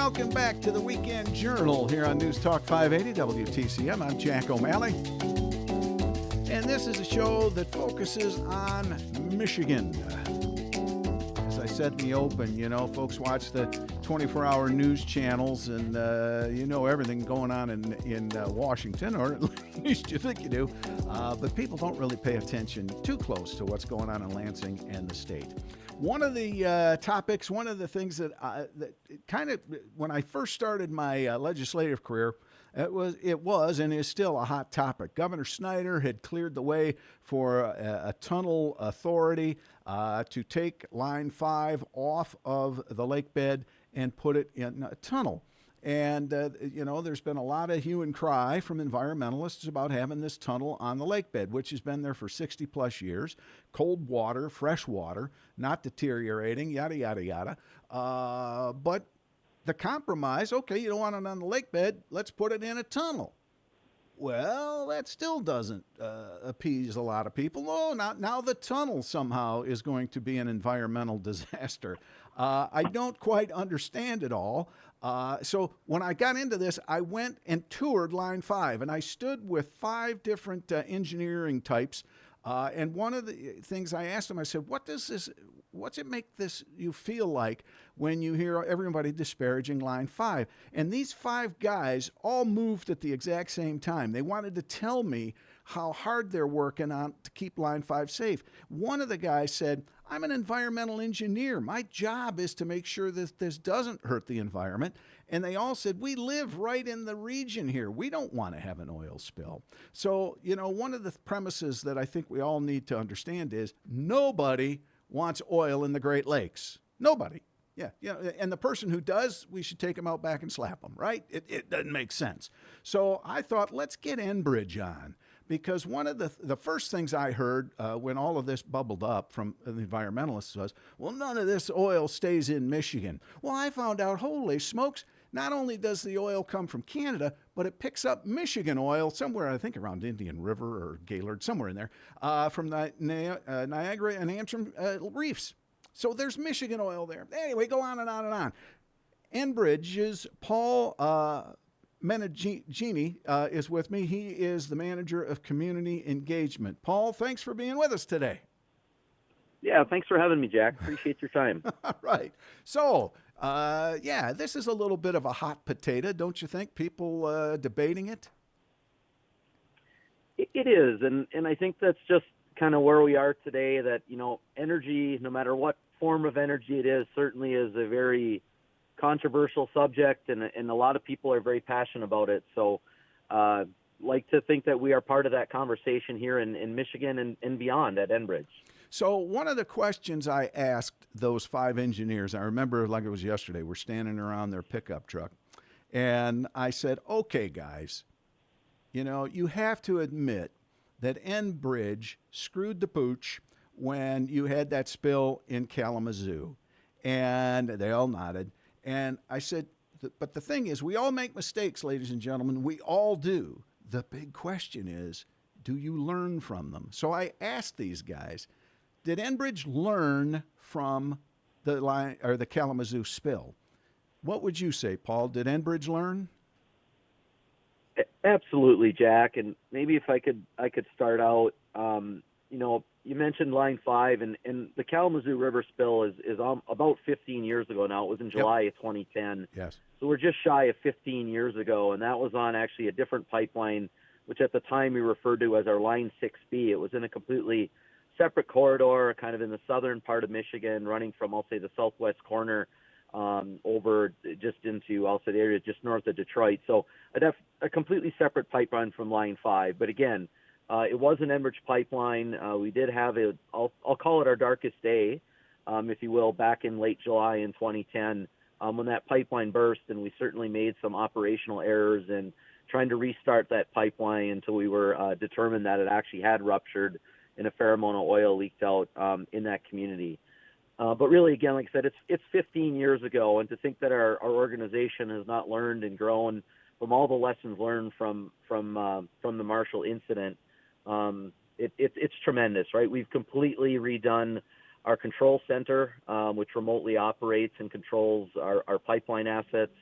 welcome back to the Weekend Journal here on News Talk 580 WTCM. I'm Jack O'Malley, and this is a show that focuses on Michigan. As I said in the open, folks watch the 24-hour news channels, and everything going on in Washington, or at least you think you do, but people don't really pay attention too close to what's going on in Lansing and the state. One of the topics, one of the things that kind of, when I first started my legislative career, it was and is still a hot topic. Governor Snyder had cleared the way for a tunnel authority to take Line 5 off of the lake bed and put it in a tunnel. And, there's been a lot of hue and cry from environmentalists about having this tunnel on the lake bed, which has been there for 60 plus years. Cold water, fresh water, not deteriorating, yada, yada, yada. But the compromise, okay, you don't want it on the lake bed, let's put it in a tunnel. Well, that still doesn't appease a lot of people. Oh, now the tunnel somehow is going to be an environmental disaster. I don't quite understand it all. So when I got into this, I went and toured Line 5, and I stood with 5 different engineering types. And one of the things I asked them, I said, what's it make you feel like when you hear everybody disparaging Line 5? And these 5 guys all moved at the exact same time. They wanted to tell me how hard they're working on to keep Line 5 safe. One of the guys said, I'm an environmental engineer. My job is to make sure that this doesn't hurt the environment. And they all said, we live right in the region here. We don't want to have an oil spill. So, one of the premises that I think we all need to understand is nobody wants oil in the Great Lakes. Nobody. Yeah, and the person who does, we should take them out back and slap them, right? It doesn't make sense. So I thought, let's get Enbridge on. Because one of the first things I heard when all of this bubbled up from the environmentalists was, well, none of this oil stays in Michigan. Well, I found out, holy smokes, not only does the oil come from Canada, but it picks up Michigan oil somewhere, I think around Indian River or Gaylord, somewhere in there, from the Niagara and Antrim reefs. So there's Michigan oil there. Anyway, go on and on and on. Enbridge's Paul Menegini is with me. He is the manager of community engagement. Paul, thanks for being with us today. Yeah, thanks for having me, Jack. Appreciate your time. All right. So, this is a little bit of a hot potato, don't you think? People debating it? It is, and I think that's just kind of where we are today, that, energy, no matter what form of energy it is, certainly is a very controversial subject, and a lot of people are very passionate about it. So like to think that we are part of that conversation here in Michigan and beyond at Enbridge. So one of the questions I asked those 5 engineers, I remember like it was yesterday, we're standing around their pickup truck, and I said, okay, guys, you have to admit that Enbridge screwed the pooch when you had that spill in Kalamazoo. And they all nodded. And I said, but the thing is, we all make mistakes, ladies and gentlemen. We all do. The big question is, do you learn from them? So I asked these guys, did Enbridge learn from the Kalamazoo spill? What would you say, Paul? Did Enbridge learn? Absolutely, Jack. And maybe if I could start out, you mentioned Line 5, and the Kalamazoo River spill is about 15 years ago now. It was in July of 2010. Yes. So we're just shy of 15 years ago, and that was on actually a different pipeline, which at the time we referred to as our Line 6B. It was in a completely separate corridor, kind of in the southern part of Michigan, running from, I'll say, the southwest corner over just into, I'll say, the area just north of Detroit. So a completely separate pipeline from Line 5. But again, it was an Enbridge pipeline. We did have I'll call it our darkest day, if you will, back in late July in 2010 when that pipeline burst, and we certainly made some operational errors in trying to restart that pipeline until we were determined that it actually had ruptured and a fair amount of oil leaked out in that community. But really, again, like I said, it's 15 years ago, and to think that our organization has not learned and grown from all the lessons learned from the Marshall incident, it's tremendous, right? We've completely redone our control center, which remotely operates and controls our pipeline assets.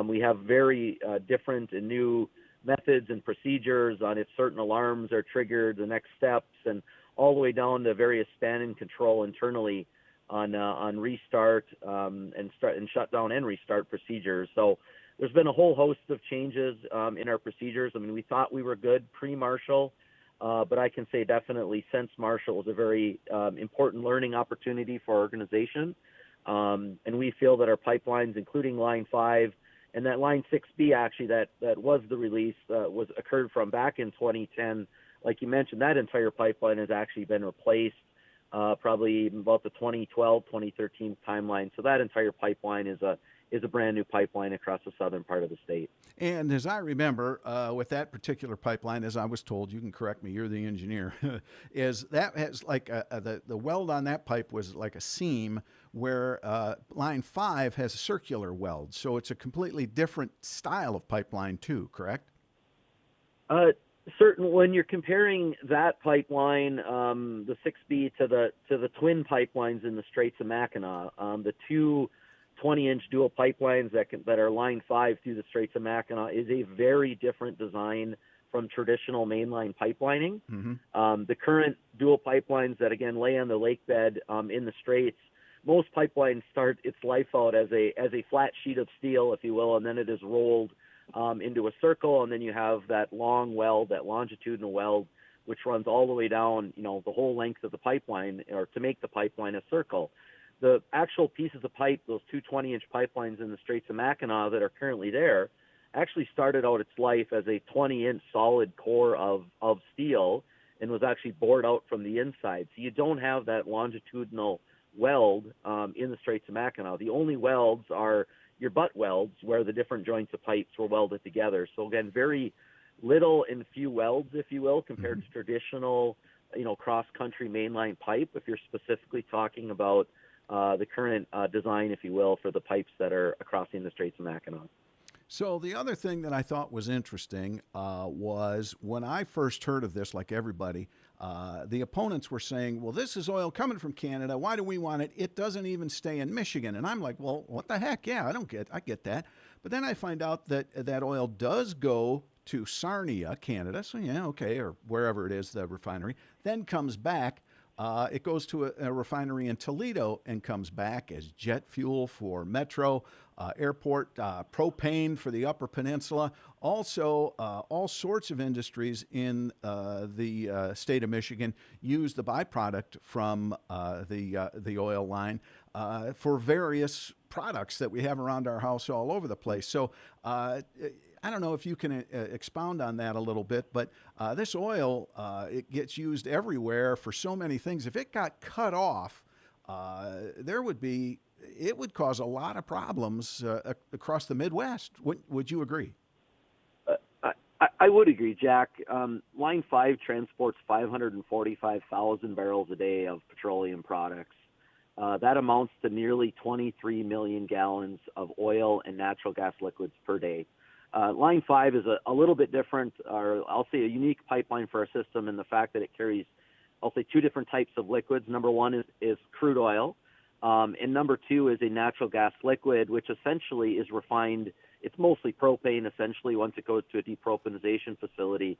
We have very different and new methods and procedures on if certain alarms are triggered, the next steps, and all the way down to various span and control internally on restart and shut down and restart procedures. So there's been a whole host of changes in our procedures. I mean, we thought we were good pre-Marshall, but I can say definitely since Marshall was a very important learning opportunity for our organization. And we feel that our pipelines, including Line 5, and that Line 6B actually that was the release occurred from back in 2010. Like you mentioned, that entire pipeline has actually been replaced probably about the 2012, 2013 timeline. So that entire pipeline is a brand new pipeline across the southern part of the state. And as I remember, with that particular pipeline, as I was told, you can correct me, you're the engineer, is that has like the weld on that pipe was like a seam, where Line 5 has a circular weld. So it's a completely different style of pipeline too, correct? Certain when you're comparing that pipeline, the 6B to the twin pipelines in the Straits of Mackinac, the two 20-inch dual pipelines that are Line 5 through the Straits of Mackinac is a very different design from traditional mainline pipelining. Mm-hmm. The current dual pipelines that again lay on the lake bed in the Straits, most pipelines start its life out as a flat sheet of steel, if you will, and then it is rolled into a circle, and then you have that long weld, that longitudinal weld, which runs all the way down, the whole length of the pipeline, or to make the pipeline a circle. The actual pieces of pipe, those two 20-inch pipelines in the Straits of Mackinac that are currently there, actually started out its life as a 20-inch solid core of steel and was actually bored out from the inside. So you don't have that longitudinal weld in the Straits of Mackinac. The only welds are your butt welds where the different joints of pipes were welded together. So again, very little and few welds, if you will, compared mm-hmm. to traditional, cross-country mainline pipe, if you're specifically talking about the current design, if you will, for the pipes that are crossing the Straits of Mackinac. So the other thing that I thought was interesting was when I first heard of this, like everybody, the opponents were saying, well, this is oil coming from Canada. Why do we want it? It doesn't even stay in Michigan. And I'm like, well, what the heck? Yeah, I get that. But then I find out that that oil does go to Sarnia, Canada. So, yeah, okay, or wherever it is, the refinery, then comes back. It goes to a refinery in Toledo and comes back as jet fuel for Metro, airport, propane for the Upper Peninsula. Also, all sorts of industries in the state of Michigan use the byproduct from the oil line for various products that we have around our house all over the place. So I don't know if you can expound on that a little bit, but this oil, it gets used everywhere for so many things. If it got cut off, it would cause a lot of problems across the Midwest. Would you agree? I would agree, Jack. Line 5 transports 545,000 barrels a day of petroleum products. That amounts to nearly 23 million gallons of oil and natural gas liquids per day. Line 5 is a little bit different, or I'll say a unique pipeline for our system in the fact that it carries, I'll say, two different types of liquids. Number one is crude oil, and number two is a natural gas liquid, which essentially is refined. It's mostly propane, essentially, once it goes to a depropanization facility.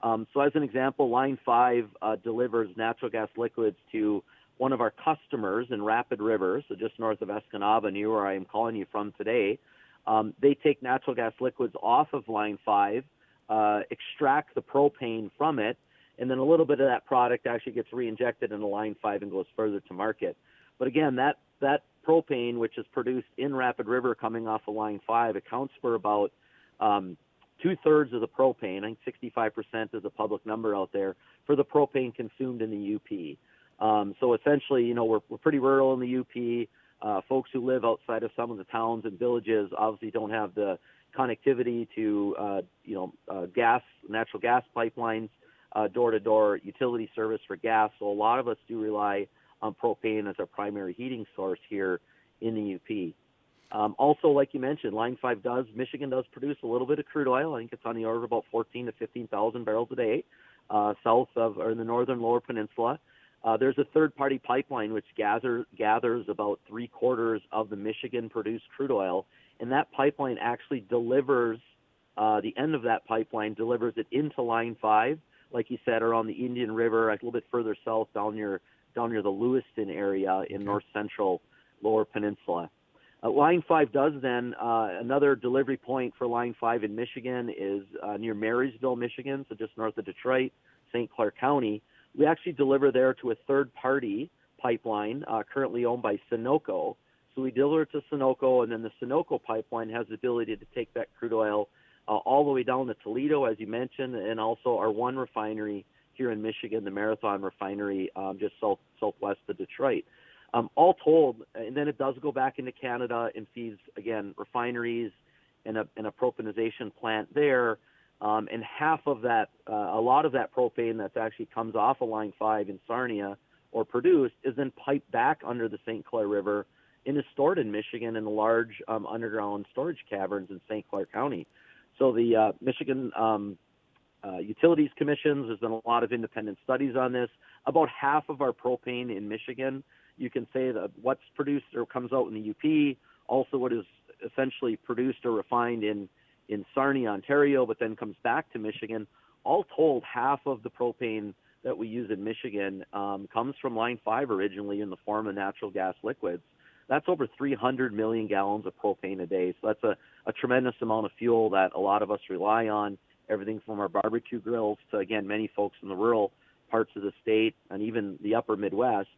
So as an example, Line 5 delivers natural gas liquids to one of our customers in Rapid River, so just north of Escanaba, near where I am calling you from today. They take natural gas liquids off of Line 5, extract the propane from it, and then a little bit of that product actually gets re-injected into Line 5 and goes further to market. But again, that propane, which is produced in Rapid River coming off of Line 5, accounts for about two-thirds of the propane. I think 65% is a public number out there for the propane consumed in the UP. So essentially, we're pretty rural in the UP. Folks who live outside of some of the towns and villages obviously don't have the connectivity to, natural gas pipelines, door-to-door utility service for gas. So a lot of us do rely on propane as our primary heating source here in the UP. Also, like you mentioned, Line 5 Michigan does produce a little bit of crude oil. I think it's on the order of about 14 to 15,000 barrels a day south of, or in the northern lower peninsula. There's a third-party pipeline which gathers about three-quarters of the Michigan-produced crude oil and that pipeline actually delivers, the end of that pipeline delivers it into Line 5, like you said, around the Indian River, a little bit further south down near the Lewiston area in north central Lower Peninsula. Line 5 does then, another delivery point for Line 5 in Michigan is near Marysville, Michigan, so just north of Detroit, St. Clair County. We actually deliver there to a third-party pipeline currently owned by Sunoco. So we deliver it to Sunoco, and then the Sunoco pipeline has the ability to take that crude oil all the way down to Toledo, as you mentioned, and also our one refinery here in Michigan, the Marathon Refinery, just southwest of Detroit. All told, and then it does go back into Canada and feeds, again, refineries and a propanization plant there. And half of that, a lot of that propane that actually comes off of Line 5 in Sarnia or produced is then piped back under the St. Clair River and is stored in Michigan in the large underground storage caverns in St. Clair County. So the Michigan Utilities Commission, there's been a lot of independent studies on this. About half of our propane in Michigan, you can say that what's produced or comes out in the UP, also what is essentially produced or refined in Sarnia, Ontario, but then comes back to Michigan. All told, half of the propane that we use in Michigan comes from Line 5 originally in the form of natural gas liquids. That's over 300 million gallons of propane a day. So that's a tremendous amount of fuel that a lot of us rely on, everything from our barbecue grills to, again, many folks in the rural parts of the state and even the upper Midwest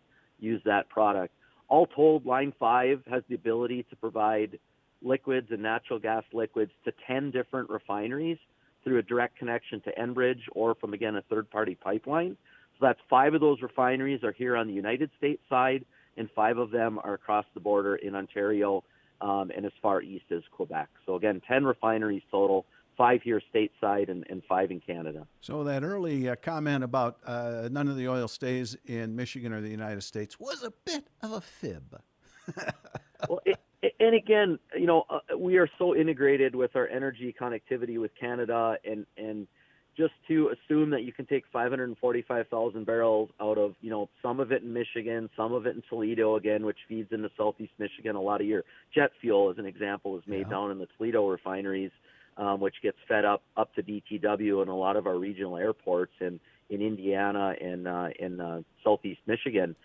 use that product. All told, Line 5 has the ability to provide liquids and natural gas liquids to 10 different refineries through a direct connection to Enbridge or from, again, a third-party pipeline. So that's 5 of those refineries are here on the United States side, and 5 of them are across the border in Ontario and as far east as Quebec. So, again, 10 refineries total, 5 here stateside and 5 in Canada. So that early comment about none of the oil stays in Michigan or the United States was a bit of a fib. Well, and again, we are so integrated with our energy connectivity with Canada, and just to assume that you can take 545,000 barrels out of, some of it in Michigan, some of it in Toledo, again, which feeds into southeast Michigan. A lot of your jet fuel, as an example, is made down in the Toledo refineries, which gets fed up to DTW and a lot of our regional airports in Indiana and in southeast Michigan.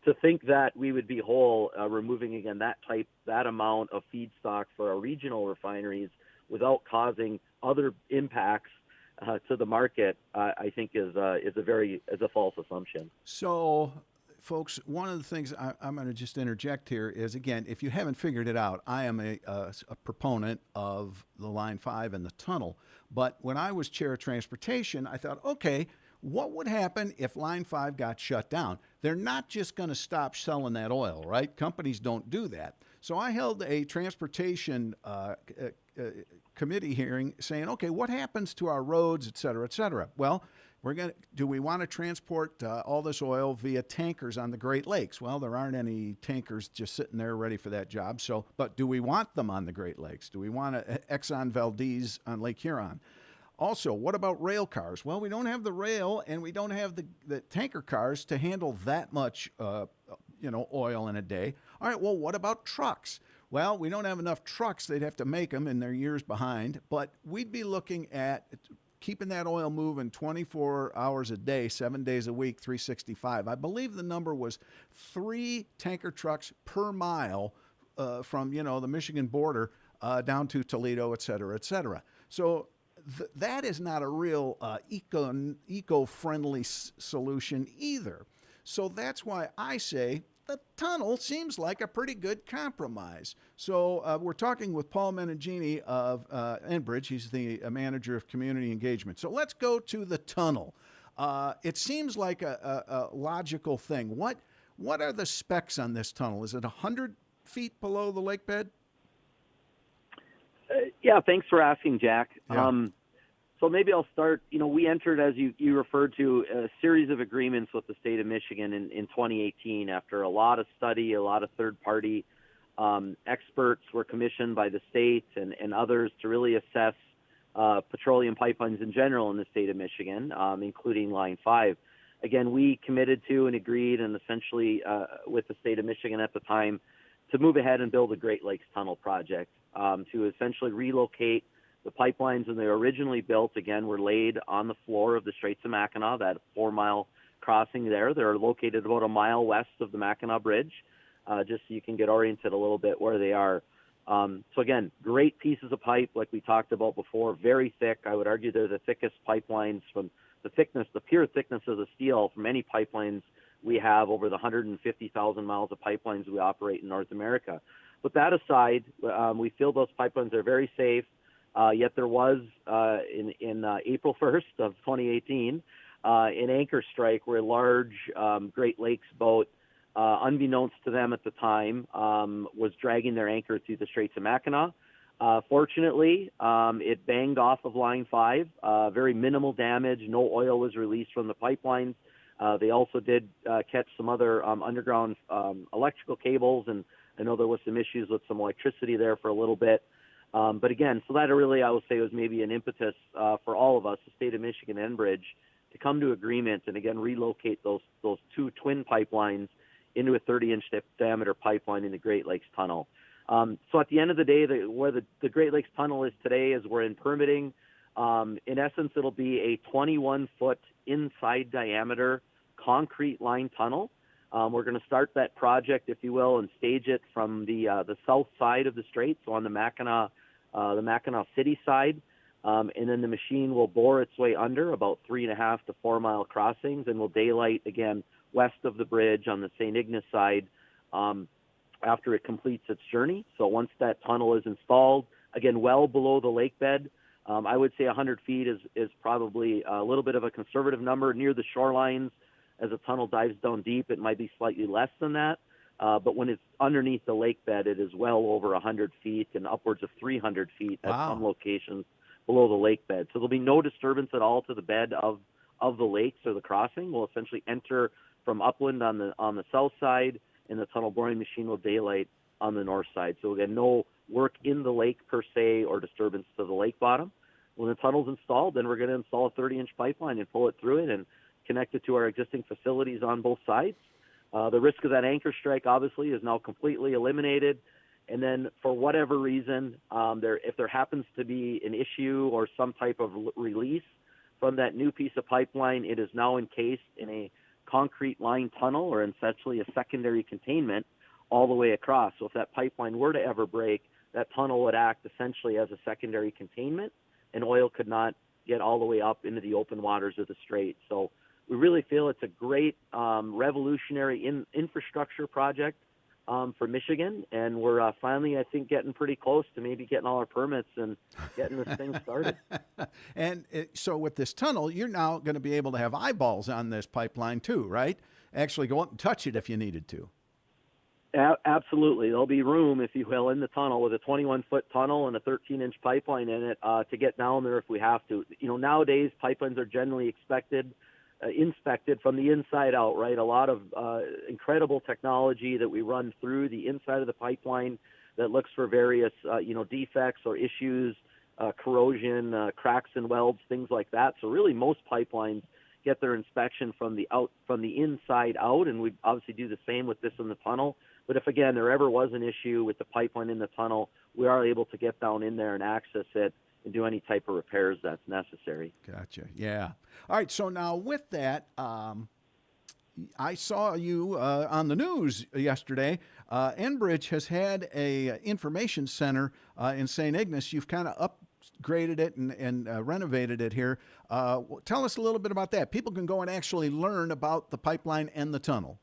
To think that we would be whole removing, again, that amount of feedstock for our regional refineries without causing other impacts to the market, I think is a false assumption. So, folks, one of the things I'm going to just interject here is, again, if you haven't figured it out, I am a proponent of the Line 5 and the tunnel. But when I was chair of transportation, I thought, okay, what would happen if Line 5 got shut down? They're not just going to stop selling that oil, right? Companies don't do that. So I held a transportation committee hearing saying, okay, what happens to our roads, et cetera, et cetera? Well, do we want to transport all this oil via tankers on the Great Lakes? Well, there aren't any tankers just sitting there ready for that job. So, but do we want them on the Great Lakes? Do we want Exxon Valdez on Lake Huron? Also, what about rail cars? Well, we don't have the rail and we don't have the tanker cars to handle that much oil in a day. All right, well, what about trucks? Well, we don't have enough trucks. They'd have to make them, and they're years behind. But we'd be looking at keeping that oil moving 24 hours a day, 7 days a week, 365. I believe the number was 3 tanker trucks per mile from, the Michigan border down to Toledo, et cetera, et cetera. So that is not a real eco-friendly solution either. So that's why I say the tunnel seems like a pretty good compromise. So we're talking with Paul Menegini of Enbridge. He's the manager of community engagement. So let's go to the tunnel. It seems like a logical thing. What are the specs on this tunnel? Is it 100 feet below the lake bed? Yeah, thanks for asking, Jack. Yeah. So maybe I'll start. We entered, as you referred to, a series of agreements with the state of Michigan in 2018 after a lot of study, a lot of third-party experts were commissioned by the state and others to really assess petroleum pipelines in general in the state of Michigan, including Line 5. Again, we committed to and agreed and essentially with the state of Michigan at the time to move ahead and build a Great Lakes Tunnel project, to essentially relocate the pipelines when they were originally built. Again, were laid on the floor of the Straits of Mackinac, that 4-mile crossing there. They're located about a mile west of the Mackinac Bridge, just so you can get oriented a little bit where they are. So again, great pieces of pipe, like we talked about before, very thick. I would argue they're the thickest pipelines from the pure thickness of the steel from any pipelines we have over the 150,000 miles of pipelines we operate in North America. But that aside, we feel those pipelines are very safe. Yet there was, in April 1st of 2018, an anchor strike where a large Great Lakes boat, unbeknownst to them at the time, was dragging their anchor through the Straits of Mackinac. Fortunately, it banged off of Line 5. Very minimal damage. No oil was released from the pipelines. They also did catch some other underground electrical cables, and I know there was some issues with some electricity there for a little bit. But again, so that really, I would say, was maybe an impetus for all of us, the state of Michigan, Enbridge, to come to agreement and again relocate those two twin pipelines into a 30-inch diameter pipeline in the Great Lakes Tunnel. So at the end of the day, where the Great Lakes Tunnel is today is we're in permitting. In essence, it'll be a 21-foot inside diameter concrete line tunnel. We're going to start that project, if you will, and stage it from the south side of the strait, so on the Mackinac City side. And then the machine will bore its way under about 3.5 to 4 mile crossings, and will daylight again west of the bridge on the St. Ignace side after it completes its journey. So once that tunnel is installed, again, well below the lake bed, I would say 100 feet is probably a little bit of a conservative number. Near the shorelines, as a tunnel dives down deep, it might be slightly less than that. But when it's underneath the lake bed, it is well over 100 feet and upwards of 300 feet at some locations below the lake bed. So there'll be no disturbance at all to the bed of the lakes or the crossing. We'll essentially enter from upland on the south side, and the tunnel boring machine will daylight on the north side. So again, no work in the lake per se or disturbance to the lake bottom. When the tunnel's installed, then we're going to install a 30-inch pipeline and pull it through it and connect it to our existing facilities on both sides. The risk of that anchor strike, obviously, is now completely eliminated. And then for whatever reason, if there happens to be an issue or some type of release from that new piece of pipeline, it is now encased in a concrete line tunnel, or essentially a secondary containment all the way across. So if that pipeline were to ever break, that tunnel would act essentially as a secondary containment, and oil could not get all the way up into the open waters of the strait. So we really feel it's a great revolutionary infrastructure project for Michigan, and we're finally, I think, getting pretty close to maybe getting all our permits and getting this thing started. And so with this tunnel, you're now going to be able to have eyeballs on this pipeline too, right? Actually go up and touch it if you needed to. Absolutely. There'll be room, if you will, in the tunnel with a 21-foot tunnel and a 13-inch pipeline in it to get down there if we have to. You know, nowadays pipelines are generally inspected from the inside out, right? A lot of incredible technology that we run through the inside of the pipeline that looks for various, defects or issues, corrosion, cracks and welds, things like that. So really most pipelines get their inspection from the inside out, and we obviously do the same with this in the tunnel. But if, again, there ever was an issue with the pipeline in the tunnel, we are able to get down in there and access it and do any type of repairs that's necessary. Gotcha. Yeah. All right. So now with that, I saw you on the news yesterday. Enbridge has had a information center in St. Ignace. You've kind of upgraded it and renovated it here. Tell us a little bit about that. People can go and actually learn about the pipeline and the tunnel.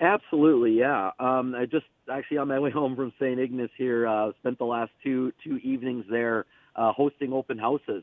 Absolutely, yeah. I just actually on my way home from St. Ignace here spent the last two evenings there hosting open houses.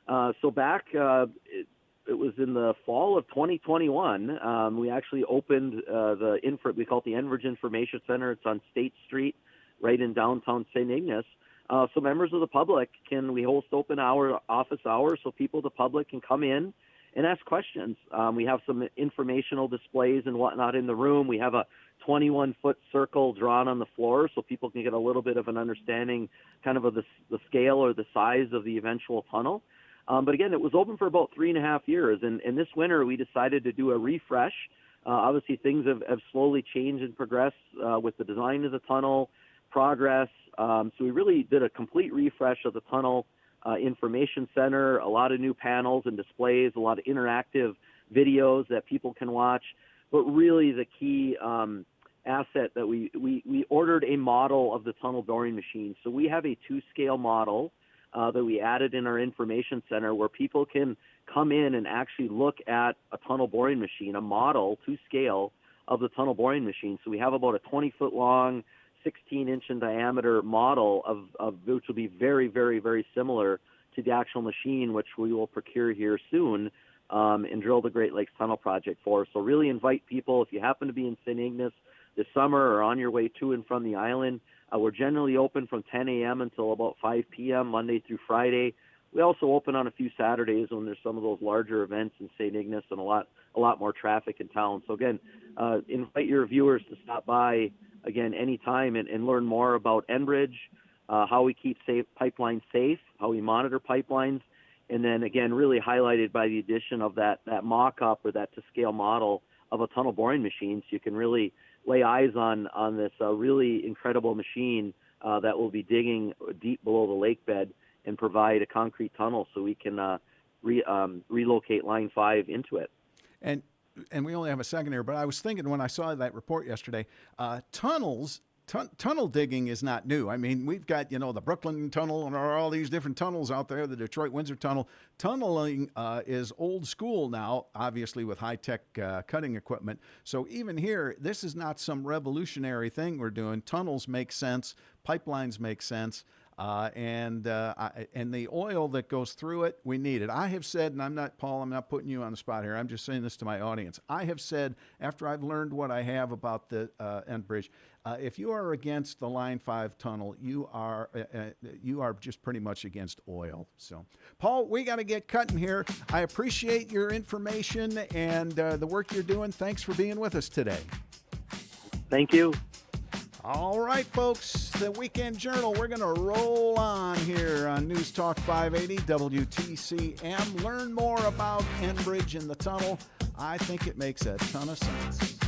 So back, it was in the fall of 2021. We actually opened we call it the Enbridge Information Center. It's on State Street, right in downtown St. Ignace. So members of the public we host open office hours, so the public can come in and ask questions. We have some informational displays and whatnot in the room. We have a 21-foot circle drawn on the floor so people can get a little bit of an understanding kind of the scale or the size of the eventual tunnel. But again, it was open for about 3.5 years. And this winter, we decided to do a refresh Obviously, things have slowly changed and progressed with the design of the tunnel, progress. So we really did a complete refresh of the tunnel information center, a lot of new panels and displays, a lot of interactive videos that people can watch. But really the key asset that we ordered a model of the tunnel boring machine. So we have a 2-scale model that we added in our information center where people can come in and actually look at a tunnel boring machine, a model 2-scale of the tunnel boring machine. So we have about a 20-foot long, 16-inch in diameter model of which will be very, very, very similar to the actual machine, which we will procure here soon and drill the Great Lakes Tunnel Project for. So really invite people, if you happen to be in St. Ignace this summer or on your way to and from the island. We're generally open from 10 a.m. until about 5 p.m. Monday through Friday. We also open on a few Saturdays when there's some of those larger events in St. Ignace and a lot more traffic in town. So again, invite your viewers to stop by again anytime and learn more about Enbridge, how we keep pipelines safe, how we monitor pipelines, and then again really highlighted by the addition of that mock-up or that to-scale model of a tunnel boring machine, so you can really lay eyes on this really incredible machine that will be digging deep below the lake bed and provide a concrete tunnel so we can relocate Line 5 into it. And we only have a second here, but I was thinking when I saw that report yesterday, tunnel digging is not new. I mean, we've got, the Brooklyn Tunnel and all these different tunnels out there, the Detroit-Windsor Tunnel. Tunneling is old school now, obviously with high-tech cutting equipment. So even here, this is not some revolutionary thing we're doing. Tunnels make sense. Pipelines make sense. And the oil that goes through it, we need it. I have said, and I'm not putting you on the spot here. I'm just saying this to my audience. I have said, after I've learned what I have about the Enbridge, if you are against the Line 5 tunnel, you are just pretty much against oil. So, Paul, we got to get cutting here. I appreciate your information and the work you're doing. Thanks for being with us today. Thank you. All right, folks, the Weekend Journal. We're going to roll on here on News Talk 580 WTCM. Learn more about Enbridge and the tunnel. I think it makes a ton of sense.